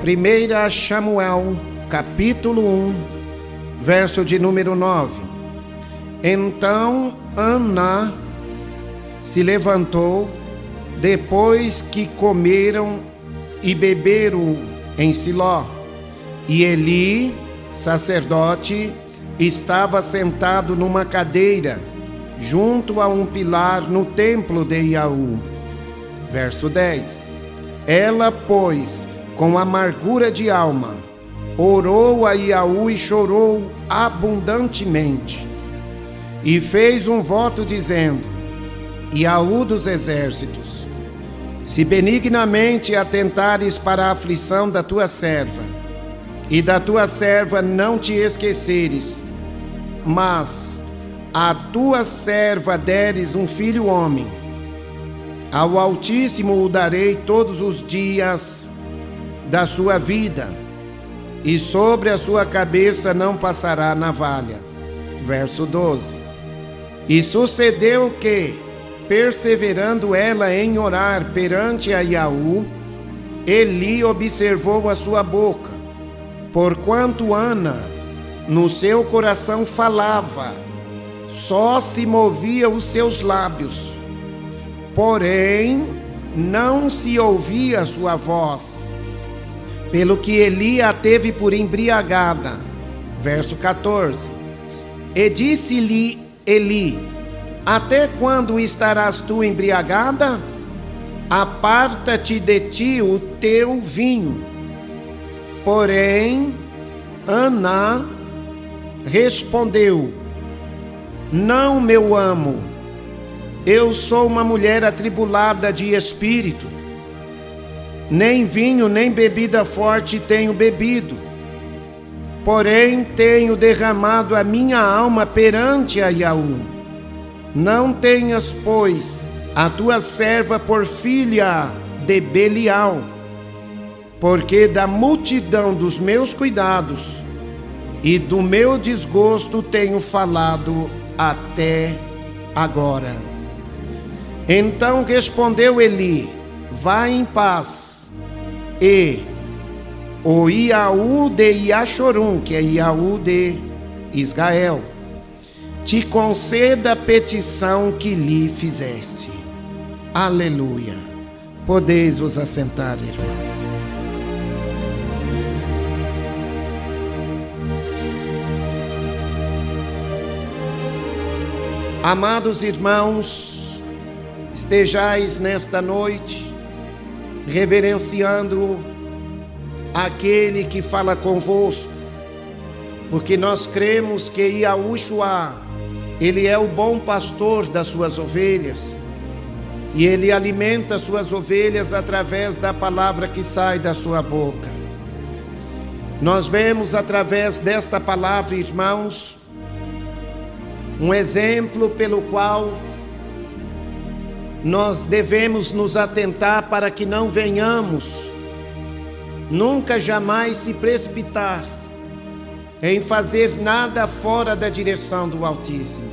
1 Samuel, capítulo 1, verso de número 9. Então Ana se levantou, depois que comeram e beberam em Siló, e Eli, sacerdote, estava sentado numa cadeira, junto a um pilar no templo de Jaú. Verso 10. Ela, pois, com amargura de alma, orou a Jaú e chorou abundantemente. E fez um voto dizendo: Jaú dos exércitos, se benignamente atentares para a aflição da tua serva, e da tua serva não te esqueceres, mas a tua serva deres um filho homem, ao Altíssimo o darei todos os dias da sua vida, e sobre a sua cabeça não passará navalha. Verso 12. E sucedeu que, perseverando ela em orar perante a Jaú, Eli observou a sua boca, porquanto Ana no seu coração falava, só se movia os seus lábios, porém não se ouvia a sua voz, pelo que Eli a teve por embriagada. Verso 14. E disse-lhe Eli: até quando estarás tu embriagada? Aparta-te de ti o teu vinho. Porém, Ana respondeu: não, meu amo, eu sou uma mulher atribulada de espírito. Nem vinho, nem bebida forte tenho bebido. Porém, tenho derramado a minha alma perante a Jaú. Não tenhas, pois, a tua serva por filha de Belial, porque da multidão dos meus cuidados e do meu desgosto tenho falado até agora. Então respondeu Eli: vai em paz, e o Jaú de Jashorum, que é Jaú de Israel, te conceda a petição que lhe fizeste. Aleluia. Podeis vos assentar, irmão. Amados irmãos, estejais nesta noite reverenciando aquele que fala convosco, porque nós cremos que Yahushua, ele é o bom pastor das suas ovelhas, e ele alimenta as suas ovelhas através da palavra que sai da sua boca. Nós vemos através desta palavra, irmãos, um exemplo pelo qual nós devemos nos atentar para que não venhamos nunca jamais se precipitar em fazer nada fora da direção do Altíssimo.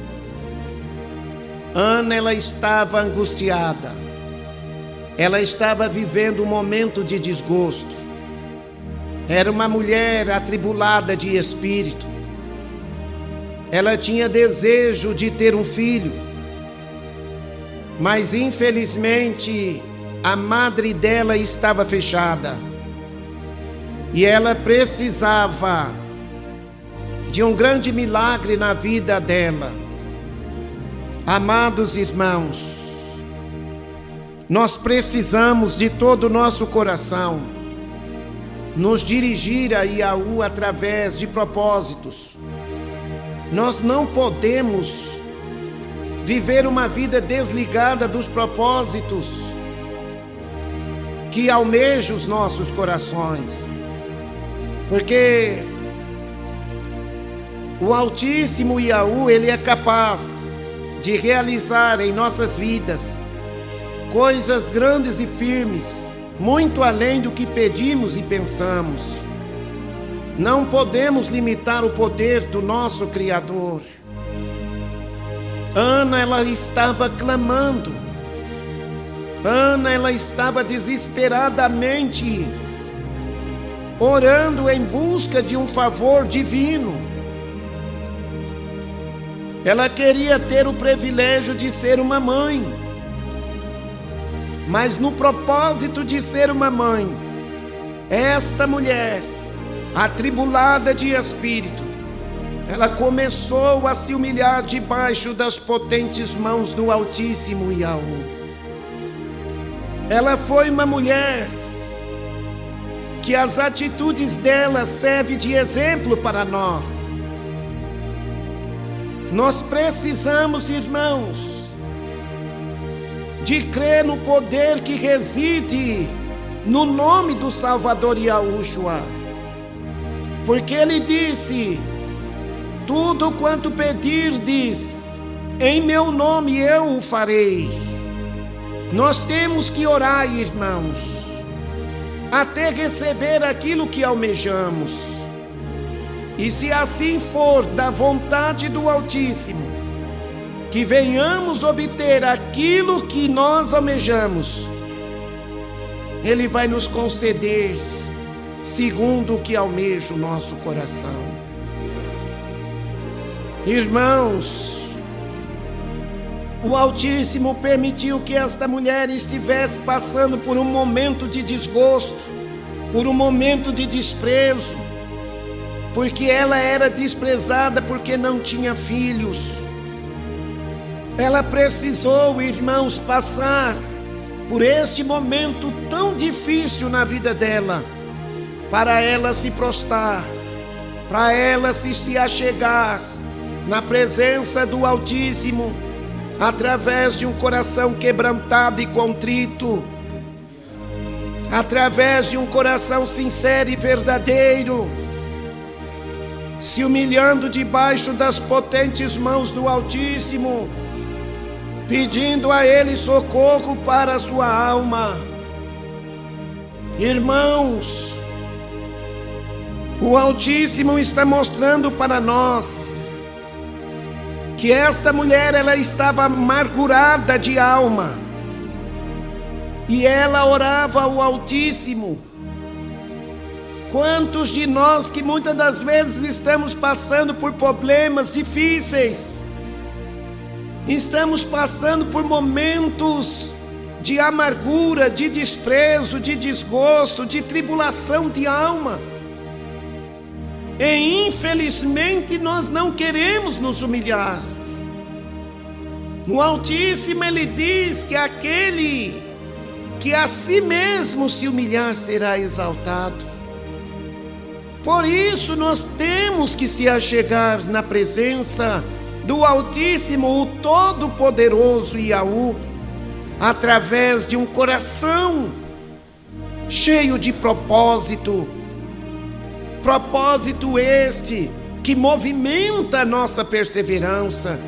Ana, ela estava angustiada, ela estava vivendo um momento de desgosto, era uma mulher atribulada de espírito, ela tinha desejo de ter um filho, mas infelizmente a madre dela estava fechada e ela precisava de um grande milagre na vida dela. Amados irmãos, nós precisamos de todo o nosso coração nos dirigir a Jaú através de propósitos. Nós não podemos viver uma vida desligada dos propósitos que almejam os nossos corações, porque o Altíssimo Jaú, ele é capaz de realizar em nossas vidas coisas grandes e firmes, muito além do que pedimos e pensamos. Não podemos limitar o poder do nosso Criador. Ana, ela estava clamando. Ana, ela estava desesperadamente orando em busca de um favor divino. Ela queria ter o privilégio de ser uma mãe, mas no propósito de ser uma mãe, esta mulher, atribulada de espírito, ela começou a se humilhar debaixo das potentes mãos do Altíssimo Yahweh. Ela foi uma mulher que as atitudes dela servem de exemplo para nós. Nós precisamos, irmãos, de crer no poder que reside no nome do Salvador Yahushua, porque ele disse: tudo quanto pedirdes em meu nome eu o farei. Nós temos que orar, irmãos, até receber aquilo que almejamos. E se assim for da vontade do Altíssimo, que venhamos obter aquilo que nós almejamos, Ele vai nos conceder segundo o que almeja o nosso coração. Irmãos, o Altíssimo permitiu que esta mulher estivesse passando por um momento de desgosto, por um momento de desprezo, porque ela era desprezada porque não tinha filhos. Ela precisou, irmãos, passar por este momento tão difícil na vida dela, para ela se prostrar, para ela se achegar na presença do Altíssimo, através de um coração quebrantado e contrito, através de um coração sincero e verdadeiro, se humilhando debaixo das potentes mãos do Altíssimo, pedindo a Ele socorro para a sua alma. Irmãos, o Altíssimo está mostrando para nós que esta mulher, ela estava amargurada de alma, e ela orava ao Altíssimo. Quantos de nós que muitas das vezes estamos passando por problemas difíceis, estamos passando por momentos de amargura, de desprezo, de desgosto, de tribulação de alma, e infelizmente nós não queremos nos humilhar. O Altíssimo, Ele diz que aquele que a si mesmo se humilhar será exaltado. Por isso nós temos que se achegar na presença do Altíssimo, o Todo-Poderoso Yahu, através de um coração cheio de propósito este que movimenta a nossa perseverança.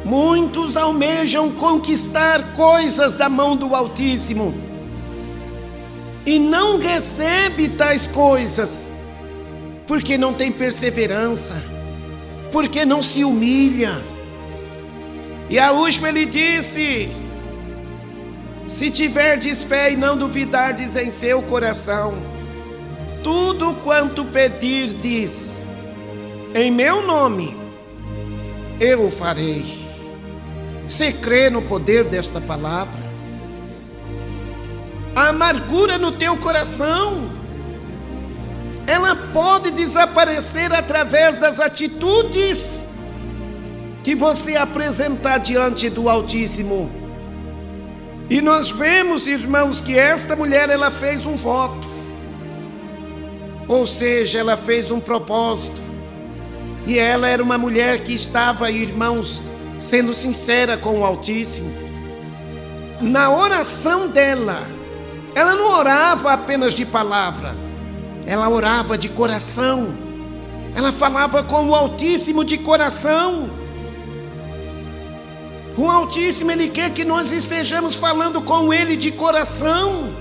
Muitos almejam conquistar coisas da mão do Altíssimo e não recebe tais coisas, porque não tem perseverança, porque não se humilha. E a última ele disse: se tiverdes fé e não duvidardes em seu coração, tudo quanto pedirdes em meu nome, eu o farei. Você crê no poder desta palavra? A amargura no teu coração, ela pode desaparecer através das atitudes que você apresentar diante do Altíssimo. E nós vemos, irmãos, que esta mulher, ela fez um voto, ou seja, ela fez um propósito, e ela era uma mulher que estava, irmãos, sendo sincera com o Altíssimo. Na oração dela, ela não orava apenas de palavra, ela orava de coração, ela falava com o Altíssimo de coração. O Altíssimo, Ele quer que nós estejamos falando com Ele de coração,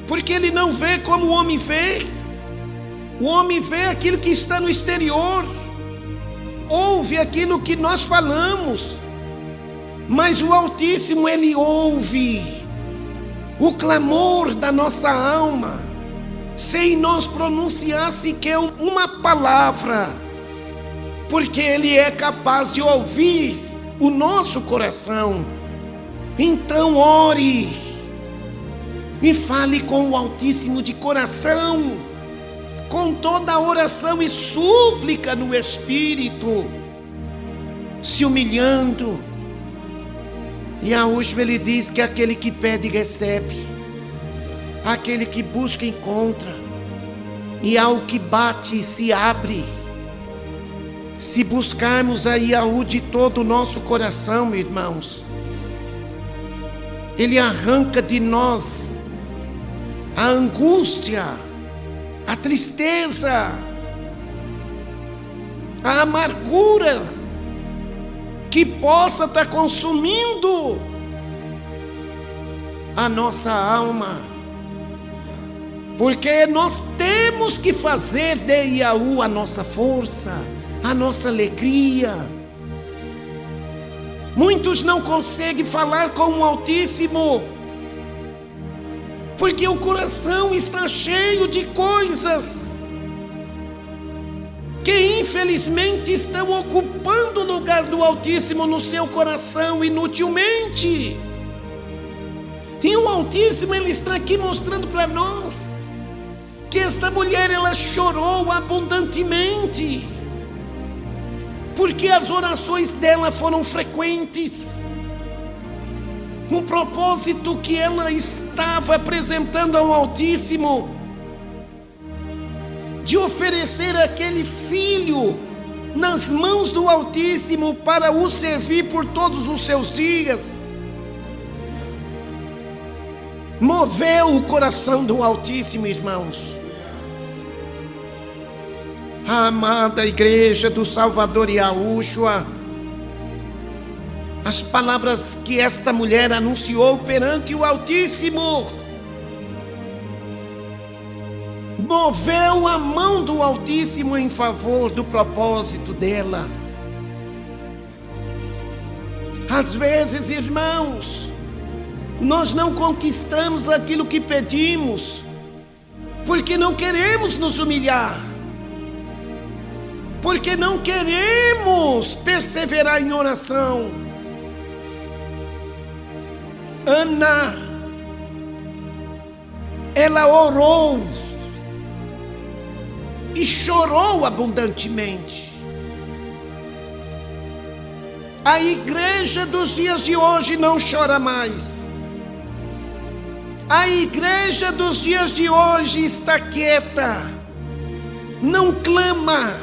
porque Ele não vê como o homem vê. O homem vê aquilo que está no exterior, ouve aquilo que nós falamos, mas o Altíssimo, Ele ouve o clamor da nossa alma, sem nós pronunciar sequer uma palavra, porque Ele é capaz de ouvir o nosso coração. Então ore e fale com o Altíssimo de coração, com toda a oração e súplica no Espírito, se humilhando. E a última ele diz que aquele que pede recebe, aquele que busca encontra, e ao que bate se abre. Se buscarmos a Yahweh de todo o nosso coração, irmãos, Ele arranca de nós a angústia, a tristeza, a amargura que possa estar consumindo a nossa alma, porque nós temos que fazer de Yahweh a nossa força, a nossa alegria. Muitos não conseguem falar com o Altíssimo, porque o coração está cheio de coisas que infelizmente estão ocupando o lugar do Altíssimo no seu coração inutilmente. E o Altíssimo, Ele está aqui mostrando para nós que esta mulher, ela chorou abundantemente, porque as orações dela foram frequentes. O propósito que ela estava apresentando ao Altíssimo, de oferecer aquele filho nas mãos do Altíssimo para o servir por todos os seus dias, moveu o coração do Altíssimo, irmãos. A amada igreja do Salvador Yahushua, as palavras que esta mulher anunciou perante o Altíssimo moveu a mão do Altíssimo em favor do propósito dela. Às vezes, irmãos, nós não conquistamos aquilo que pedimos, porque não queremos nos humilhar, porque não queremos perseverar em oração. Ana, ela orou e chorou abundantemente. A igreja dos dias de hoje não chora mais. A igreja dos dias de hoje está quieta, não clama,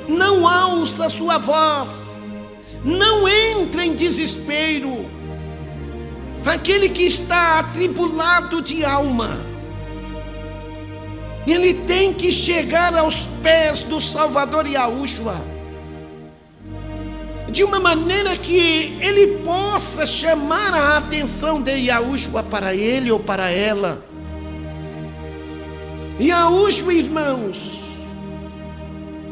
não alça sua voz, não entra em desespero. Aquele que está atribulado de alma, ele tem que chegar aos pés do Salvador Yahushua, de uma maneira que ele possa chamar a atenção de Yahushua para ele ou para ela. Yahushua, irmãos,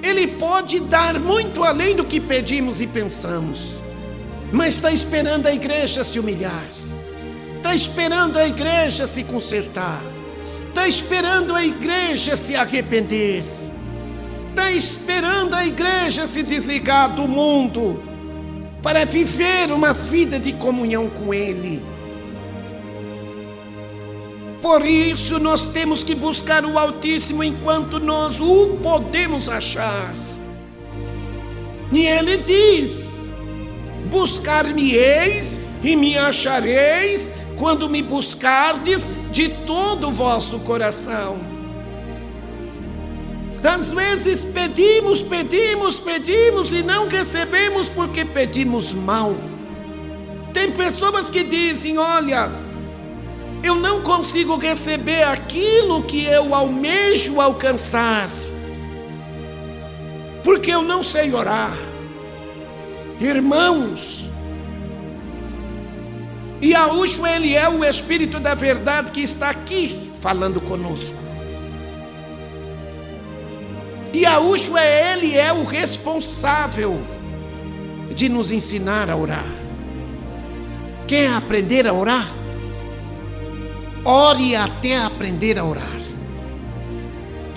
Ele pode dar muito além do que pedimos e pensamos, mas está esperando a igreja se humilhar, está esperando a igreja se consertar, está esperando a igreja se arrepender, está esperando a igreja se desligar do mundo para viver uma vida de comunhão com Ele. Por isso nós temos que buscar o Altíssimo enquanto nós o podemos achar. E Ele diz: buscar-me-eis e me achareis quando me buscardes de todo o vosso coração. Às vezes pedimos e não recebemos porque pedimos mal. Tem pessoas que dizem: olha, eu não consigo receber aquilo que eu almejo alcançar, porque eu não sei orar. Irmãos, Yahushua, Ele é o Espírito da verdade que está aqui falando conosco. Yahushua, Ele é o responsável de nos ensinar a orar. Quer aprender a orar? Ore até aprender a orar.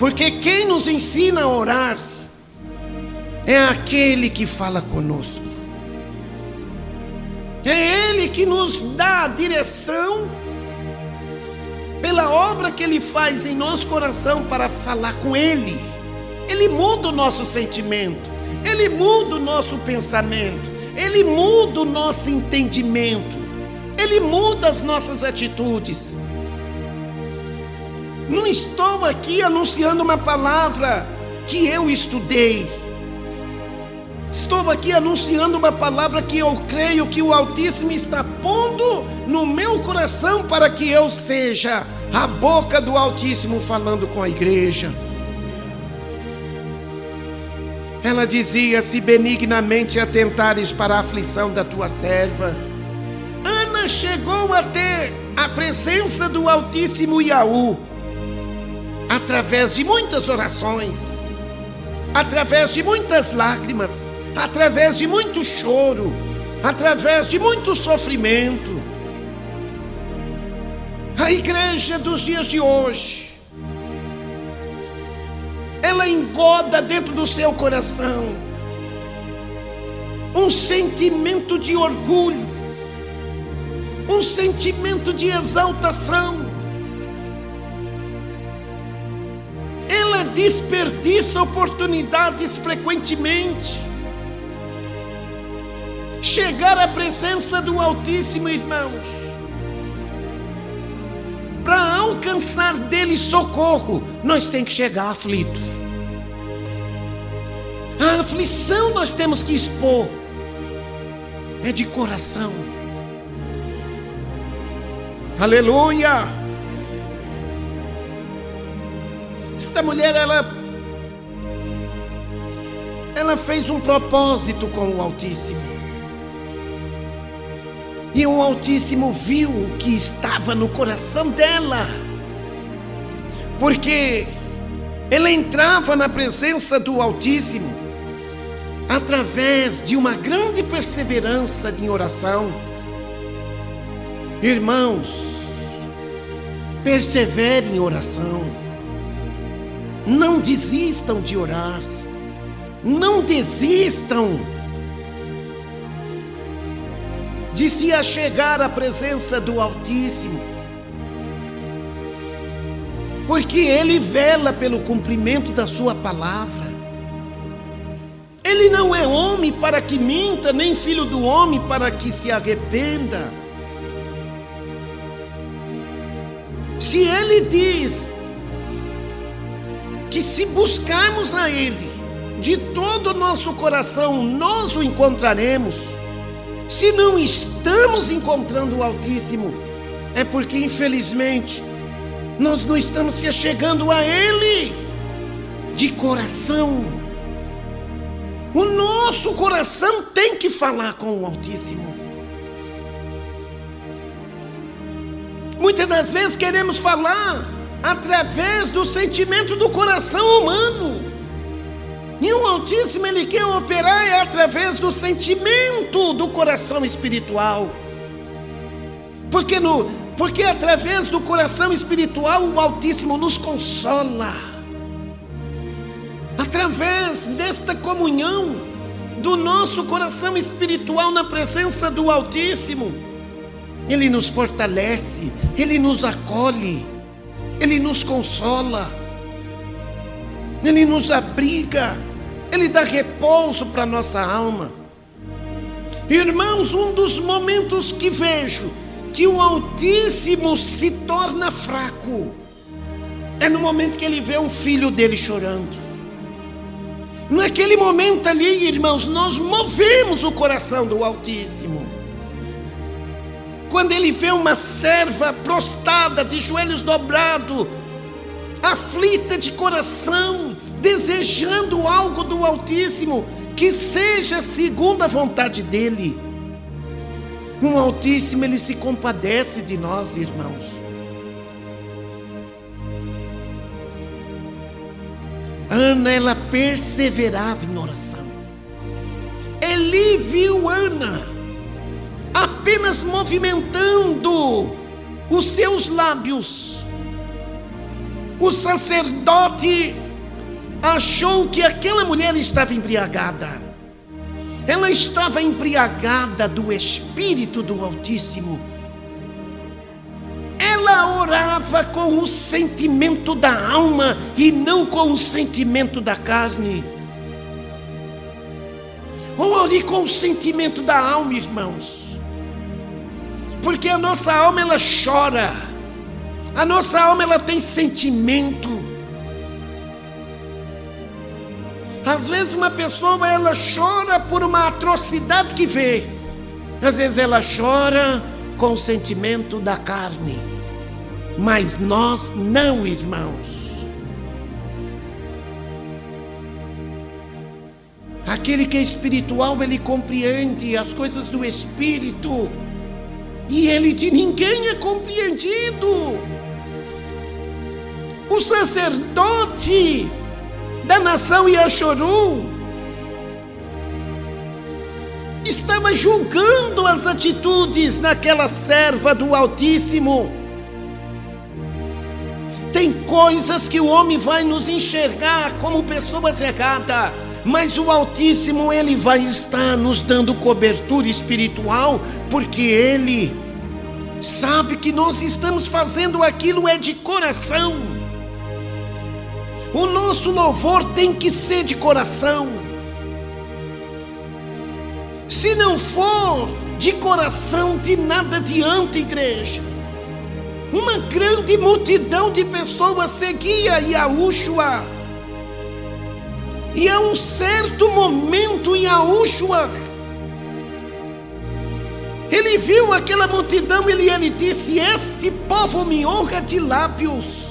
Porque quem nos ensina a orar é aquele que fala conosco. É Ele que nos dá a direção pela obra que Ele faz em nosso coração para falar com Ele. Ele muda o nosso sentimento, Ele muda o nosso pensamento, Ele muda o nosso entendimento, Ele muda as nossas atitudes. Não estou aqui anunciando uma palavra que eu estudei. Estou aqui anunciando uma palavra que eu creio que o Altíssimo está pondo no meu coração para que eu seja a boca do Altíssimo falando com a igreja. Ela dizia: se benignamente atentares para a aflição da tua serva. Ana chegou a ter a presença do Altíssimo Yahu através de muitas orações, através de muitas lágrimas, através de muito choro, através de muito sofrimento. A igreja dos dias de hoje, ela engoda dentro do seu coração um sentimento de orgulho, um sentimento de exaltação. Ela desperdiça oportunidades frequentemente. Chegar à presença do Altíssimo, irmãos, para alcançar dele socorro, nós temos que chegar aflitos. A aflição nós temos que expor, é de coração. Aleluia! Esta mulher, ela fez um propósito com o Altíssimo. E o Altíssimo viu o que estava no coração dela. Porque ela entrava na presença do Altíssimo através de uma grande perseverança em oração. Irmãos, persevere em oração. Não desistam de orar. Não desistam de se achegar à presença do Altíssimo, porque Ele vela pelo cumprimento da sua palavra. Ele não é homem para que minta, nem filho do homem para que se arrependa. Se Ele diz que se buscarmos a Ele de todo o nosso coração, nós o encontraremos. Se não estamos encontrando o Altíssimo, é porque infelizmente nós não estamos se achegando a Ele de coração. O nosso coração tem que falar com o Altíssimo. Muitas das vezes queremos falar através do sentimento do coração humano. E o Altíssimo, Ele quer operar através do sentimento do coração espiritual. Porque através do coração espiritual o Altíssimo nos consola. Através desta comunhão do nosso coração espiritual na presença do Altíssimo, Ele nos fortalece, Ele nos acolhe, Ele nos consola, Ele nos abriga, Ele dá repouso para a nossa alma. Irmãos, um dos momentos que vejo que o Altíssimo se torna fraco é no momento que Ele vê o filho dele chorando. Naquele momento ali, irmãos, nós movemos o coração do Altíssimo. Quando Ele vê uma serva prostrada, de joelhos dobrados, aflita de coração, desejando algo do Altíssimo, que seja segundo a vontade dEle. O Altíssimo, Ele se compadece de nós, irmãos. Ana, ela perseverava em oração. Eli viu Ana apenas movimentando os seus lábios. O sacerdote achou que aquela mulher estava embriagada. Ela estava embriagada do Espírito do Altíssimo. Ela orava com o sentimento da alma e não com o sentimento da carne. Ore com o sentimento da alma, irmãos. Porque a nossa alma, ela chora. A nossa alma, ela tem sentimento. Às vezes uma pessoa, ela chora por uma atrocidade que vê. Às vezes ela chora com o sentimento da carne. Mas nós não, irmãos. Aquele que é espiritual, ele compreende as coisas do Espírito. E ele de ninguém é compreendido. O sacerdote da nação Yashoru estava julgando as atitudes daquela serva do Altíssimo. Tem coisas que o homem vai nos enxergar como pessoas erradas, mas o Altíssimo, ele vai estar nos dando cobertura espiritual, porque ele sabe que nós estamos fazendo aquilo de coração. O nosso louvor tem que ser de coração. Se não for de coração, de nada adianta, igreja. Uma grande multidão de pessoas seguia Yahushua. E a um certo momento, Yahushua, ele viu aquela multidão e ele disse: este povo me honra de lábios,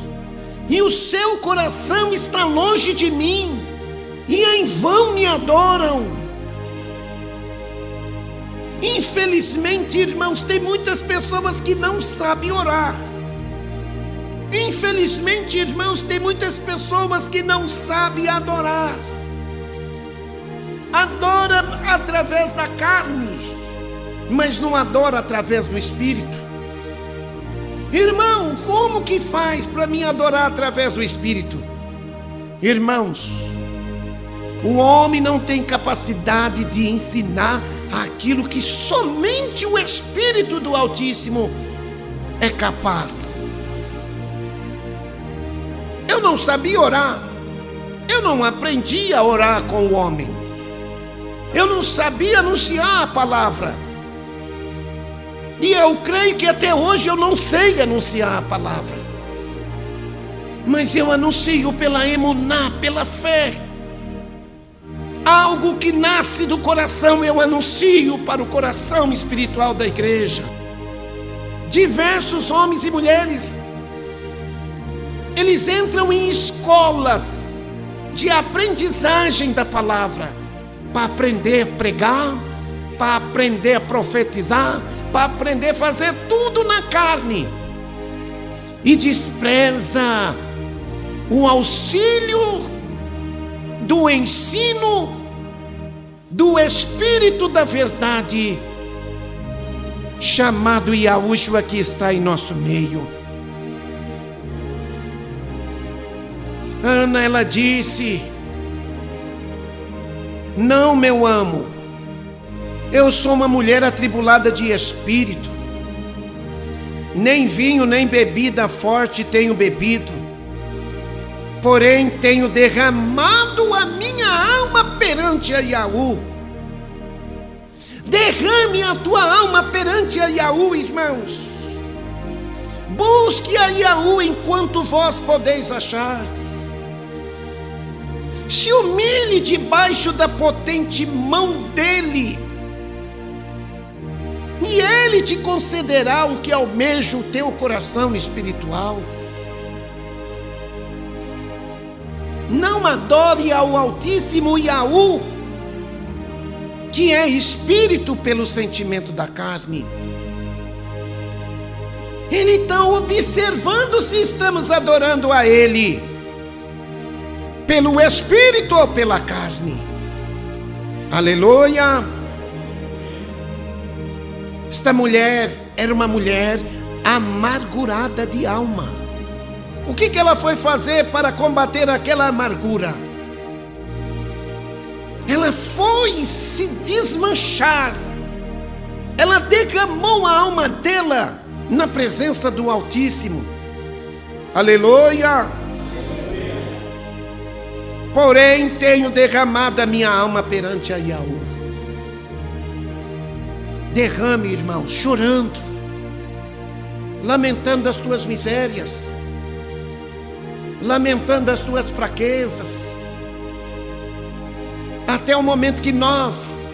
e o seu coração está longe de mim, e em vão me adoram. Infelizmente, irmãos, tem muitas pessoas que não sabem orar. Infelizmente, irmãos, tem muitas pessoas que não sabem adorar. Adora através da carne, mas não adora através do Espírito. Irmão, como que faz para mim adorar através do Espírito? Irmãos, o homem não tem capacidade de ensinar aquilo que somente o Espírito do Altíssimo é capaz. Eu não sabia orar. Eu não aprendi a orar com o homem. Eu não sabia anunciar a palavra. E eu creio que até hoje eu não sei anunciar a palavra. Mas eu anuncio pela emuná, pela fé. Algo que nasce do coração, eu anuncio para o coração espiritual da igreja. Diversos homens e mulheres, eles entram em escolas de aprendizagem da palavra, para aprender a pregar, para aprender a profetizar, para aprender a fazer tudo na carne, e despreza o auxílio do ensino do Espírito da verdade, chamado Yahushua, que está em nosso meio. Ana, ela disse: não, meu amo, eu sou uma mulher atribulada de espírito, nem vinho nem bebida forte tenho bebido, porém tenho derramado a minha alma perante a Yahu. Derrame a tua alma perante a Yahu, irmãos. Busque a Yahu enquanto vós podeis achar. Se humilhe debaixo da potente mão dele, e ele te concederá o que almeja o teu coração espiritual. Não adore ao Altíssimo Yahu, que é espírito, pelo sentimento da carne. Ele está observando se estamos adorando a ele pelo espírito ou pela carne. Aleluia. Esta mulher era uma mulher amargurada de alma. O que ela foi fazer para combater aquela amargura? ela foi se desmanchar. Ela derramou a alma dela na presença do Altíssimo. Aleluia! Porém, tenho derramado a minha alma perante a Yahweh. Derrame, irmão, chorando, lamentando as tuas misérias, lamentando as tuas fraquezas, até o momento que nós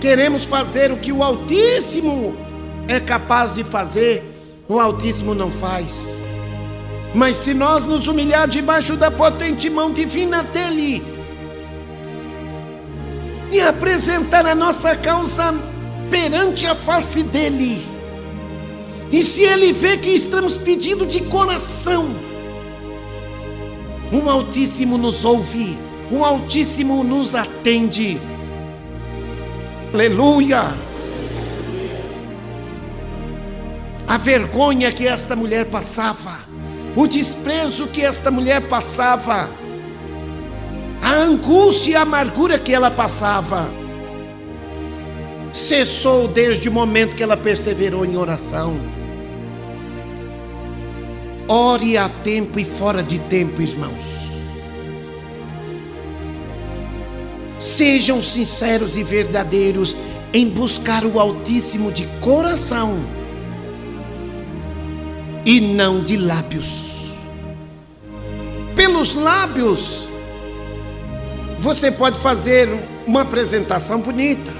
queremos fazer o que o Altíssimo é capaz de fazer, o Altíssimo não faz. Mas se nós nos humilhar debaixo da potente mão divina dEle e apresentar a nossa causa perante a face dEle, e se Ele vê que estamos pedindo de coração, o Altíssimo nos ouve, o Altíssimo nos atende. Aleluia! A vergonha que esta mulher passava, o desprezo que esta mulher passava, a angústia e a amargura que ela passava, cessou desde o momento que ela perseverou em oração. Ore a tempo e fora de tempo, irmãos. Sejam sinceros e verdadeiros em buscar o Altíssimo de coração e não de lábios. Pelos lábios, você pode fazer uma apresentação bonita,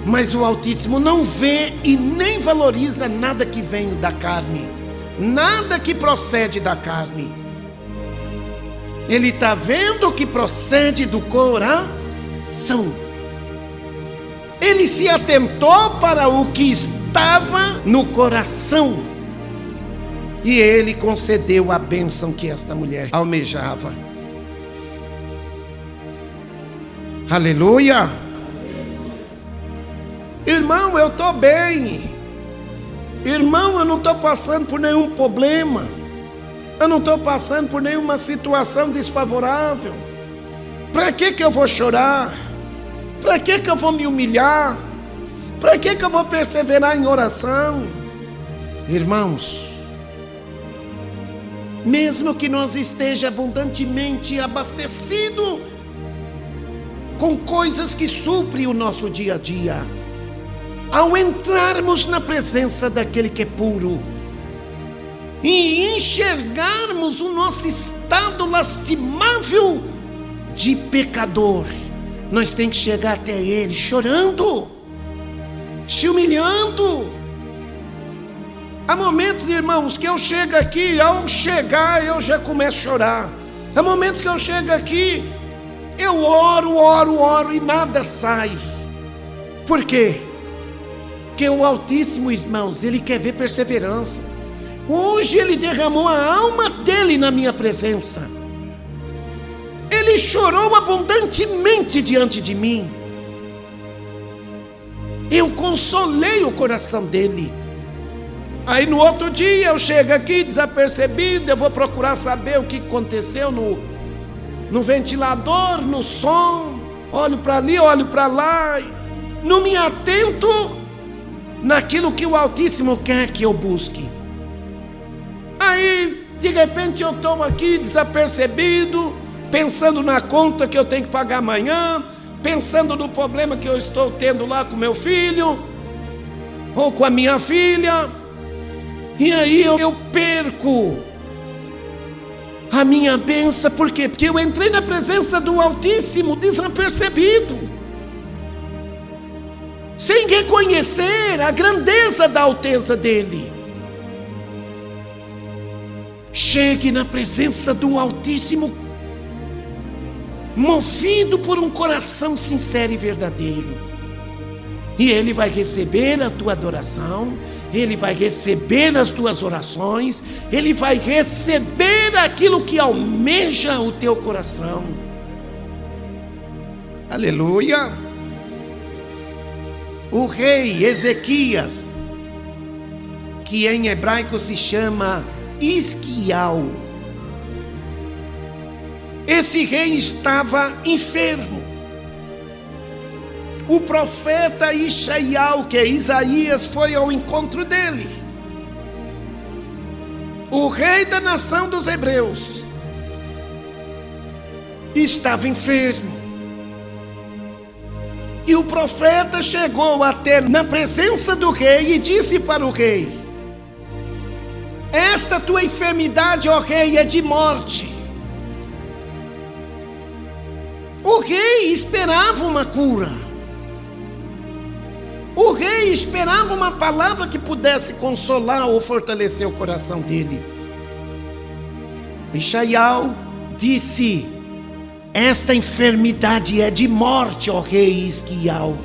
mas o Altíssimo não vê e nem valoriza nada que vem da carne, nada que procede da carne. Ele está vendo o que procede do coração. Ele se atentou para o que estava no coração, e Ele concedeu a bênção que esta mulher almejava. Aleluia! Irmão, eu estou bem. Irmão, eu não estou passando por nenhum problema. Eu não estou passando por nenhuma situação desfavorável. Para que eu vou chorar? Para que eu vou me humilhar? Para que eu vou perseverar em oração? Irmãos, mesmo que nós esteja abundantemente abastecido com coisas que suprem o nosso dia a dia, ao entrarmos na presença daquele que é puro e enxergarmos o nosso estado lastimável de pecador, nós temos que chegar até Ele chorando, se humilhando. Há momentos, irmãos, que eu chego aqui, ao chegar eu já começo a chorar. Há momentos que eu chego aqui, eu oro e nada sai. Por quê? Porque o Altíssimo, irmãos, Ele quer ver perseverança. Hoje Ele derramou a alma dEle na minha presença. Ele chorou abundantemente diante de mim. Eu consolei o coração dEle. Aí no outro dia eu chego aqui desapercebido, eu vou procurar saber o que aconteceu no ventilador, no som, olho para ali, olho para lá, não me atento naquilo que o Altíssimo quer que eu busque. Aí de repente eu estou aqui desapercebido, pensando na conta que eu tenho que pagar amanhã, pensando no problema que eu estou tendo lá com meu filho, ou com a minha filha, e aí eu perco a minha bênção. Por quê? Porque eu entrei na presença do Altíssimo desapercebido, sem reconhecer a grandeza da alteza dEle. Chegue na presença do Altíssimo movido por um coração sincero e verdadeiro, e Ele vai receber a tua adoração, Ele vai receber as tuas orações, Ele vai receber aquilo que almeja o teu coração. Aleluia! O rei Ezequias, que em hebraico se chama Isquial, Esse rei estava enfermo. O profeta Ishaial, que é Isaías, foi ao encontro dele. O rei da nação dos hebreus estava enfermo. E o profeta chegou até na presença do rei e disse para o rei: esta tua enfermidade, ó rei, é de morte. O rei esperava uma cura. O rei esperava uma palavra que pudesse consolar ou fortalecer o coração dele. Ishaial disse: esta enfermidade é de morte, ó rei Isquial.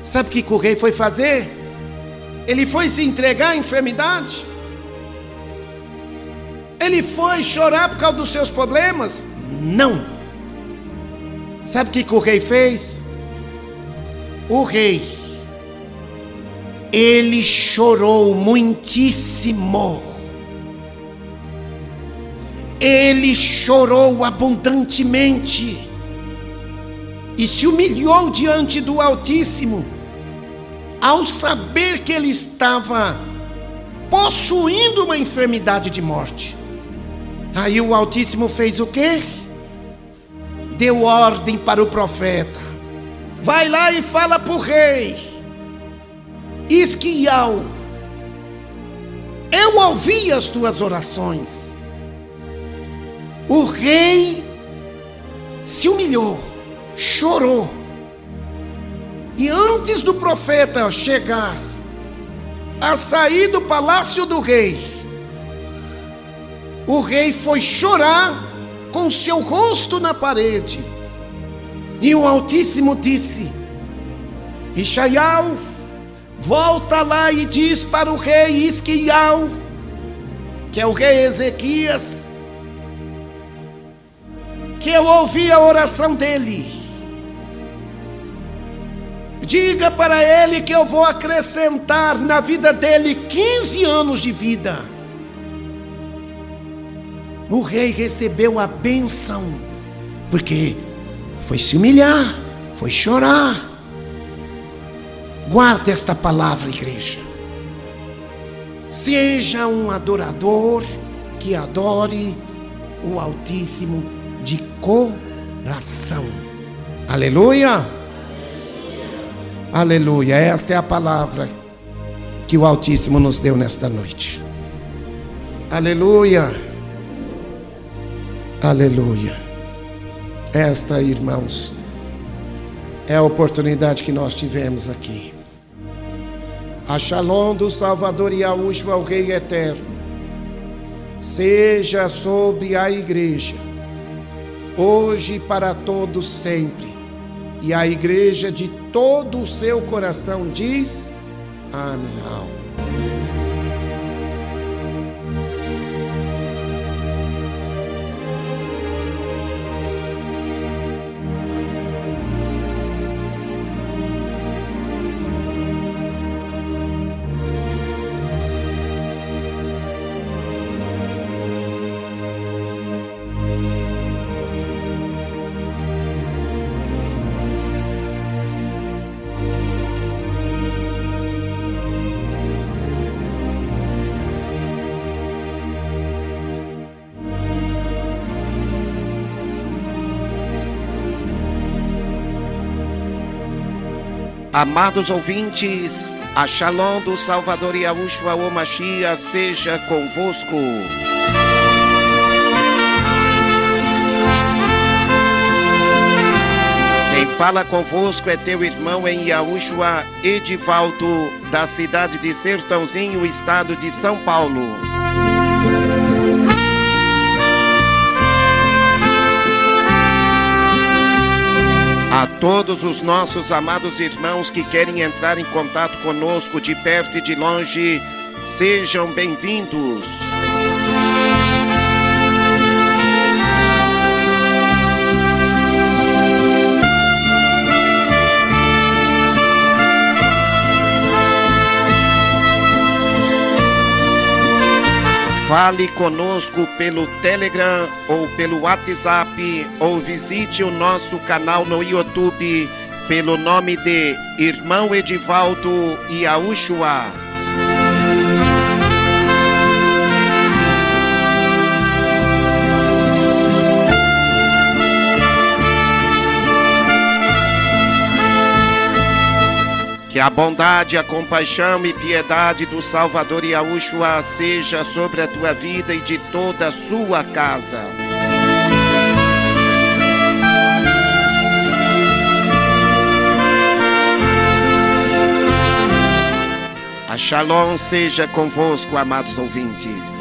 Sabe o que o rei foi fazer? Ele foi se entregar à enfermidade? Ele foi chorar por causa dos seus problemas? Não. Sabe o que o rei fez? O rei, ele chorou muitíssimo. Ele chorou abundantemente e se humilhou diante do Altíssimo, ao saber que ele estava possuindo uma enfermidade de morte. Aí o Altíssimo fez o quê? Deu ordem para o profeta: vai lá e fala para o rei Isquial, eu ouvi as tuas orações. O rei se humilhou, chorou, e antes do profeta chegar a sair do palácio do rei, o rei foi chorar com seu rosto na parede. E o Altíssimo disse: Ishaial, volta lá e diz para o rei Isquial, que é o rei Ezequias, que eu ouvi a oração dele. Diga para ele que eu vou acrescentar na vida dele 15 anos de vida. O rei recebeu a bênção, porque foi se humilhar, foi chorar. Guarde esta palavra, igreja. Seja um adorador que adore o Altíssimo de coração. Aleluia. Aleluia. Esta é a palavra que o Altíssimo nos deu nesta noite. Aleluia. Aleluia. Esta, irmãos, é a oportunidade que nós tivemos aqui. A Shalom do Salvador Yahushua, o Rei Eterno, seja sobre a igreja, hoje e para todos sempre. E a igreja de todo o seu coração diz: amém. Amados ouvintes, a Shalom do Salvador Yahushua o Mashiach seja convosco. Quem fala convosco é teu irmão em Yahushua, Edivaldo, da cidade de Sertãozinho, estado de São Paulo. A todos os nossos amados irmãos que querem entrar em contato conosco de perto e de longe, sejam bem-vindos. Fale conosco pelo Telegram ou pelo WhatsApp ou visite o nosso canal no YouTube pelo nome de Irmão Edivaldo Yahushua. Que a bondade, a compaixão e piedade do Salvador Yahushua seja sobre a tua vida e de toda a sua casa. A Shalom seja convosco, amados ouvintes.